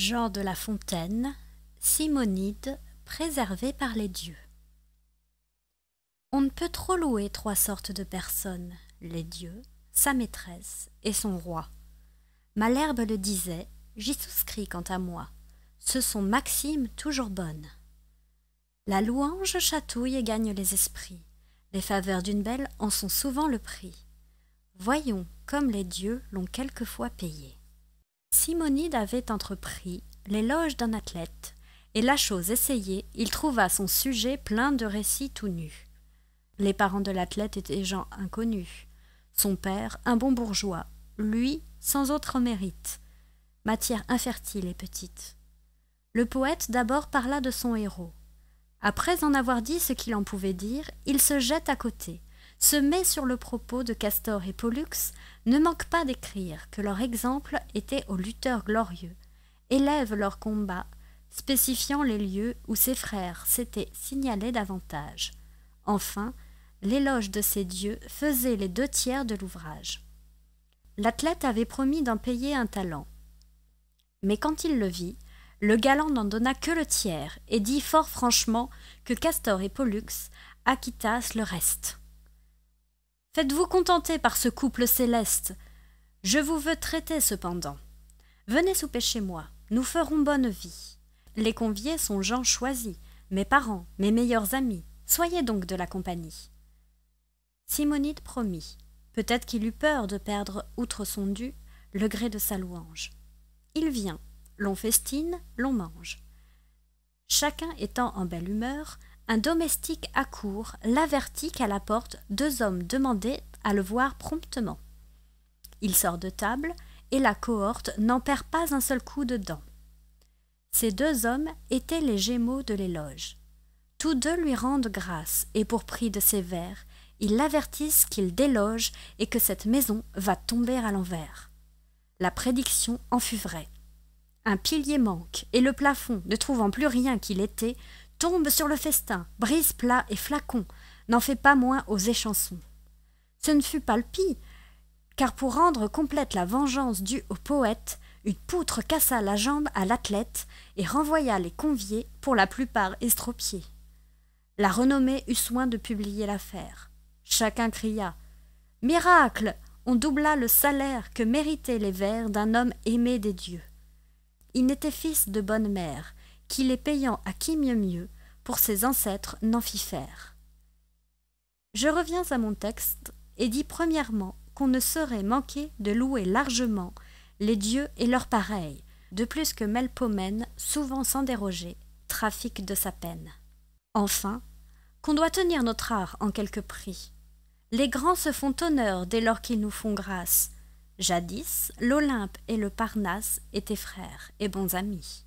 Jean de La Fontaine, Simonide, préservée par les dieux. On ne peut trop louer trois sortes de personnes, les dieux, sa maîtresse et son roi. Malherbe le disait, j'y souscris quant à moi, ce sont maximes toujours bonnes. La louange chatouille et gagne les esprits, les faveurs d'une belle en sont souvent le prix. Voyons comme les dieux l'ont quelquefois payé. Simonide avait entrepris l'éloge d'un athlète, et la chose essayée, il trouva son sujet plein de récits tout nus. Les parents de l'athlète étaient gens inconnus, son père un bon bourgeois, lui sans autre mérite, matière infertile et petite. Le poète d'abord parla de son héros. Après en avoir dit ce qu'il en pouvait dire, il se jette à côté, se met sur le propos de Castor et Pollux, ne manque pas d'écrire que leur exemple était aux lutteurs glorieux, élève leur combat, spécifiant les lieux où ses frères s'étaient signalés davantage. Enfin, l'éloge de ces dieux faisait les 2/3 de l'ouvrage. L'athlète avait promis d'en payer un talent. Mais quand il le vit, le galant n'en donna que le tiers et dit fort franchement que Castor et Pollux acquittassent le reste. « Faites-vous contenter par ce couple céleste. Je vous veux traiter cependant. Venez souper chez moi, nous ferons bonne vie. Les conviés sont gens choisis, mes parents, mes meilleurs amis. Soyez donc de la compagnie. » Simonide promit. Peut-être qu'il eut peur de perdre, outre son dû, le gré de sa louange. Il vient, l'on festine, l'on mange. Chacun étant en belle humeur, un domestique accourt, l'avertit qu'à la porte 2 hommes demandaient à le voir promptement. Il sort de table, et la cohorte n'en perd pas un seul coup de dent. Ces 2 hommes étaient les Gémeaux de l'éloge. Tous 2 lui rendent grâce, et pour prix de ses vers, ils l'avertissent qu'il déloge et que cette maison va tomber à l'envers. La prédiction en fut vraie. Un pilier manque, et le plafond, ne trouvant plus rien qu'il était, tombe sur le festin, brise plats et flacons, n'en fait pas moins aux échansons. Ce ne fut pas le pis, car pour rendre complète la vengeance due au poète, une poutre cassa la jambe à l'athlète et renvoya les conviés, pour la plupart estropiés. La renommée eut soin de publier l'affaire. Chacun cria « Miracle !» On doubla le salaire que méritaient les vers d'un homme aimé des dieux. Il n'était fils de bonne mère, qui les payant à qui mieux, pour ses ancêtres n'en fit faire. Je reviens à mon texte, et dis premièrement qu'on ne saurait manquer de louer largement les dieux et leurs pareils, de plus que Melpomène, souvent sans déroger, trafique de sa peine. Enfin, qu'on doit tenir notre art en quelque prix. Les grands se font honneur dès lors qu'ils nous font grâce. Jadis, l'Olympe et le Parnasse étaient frères et bons amis.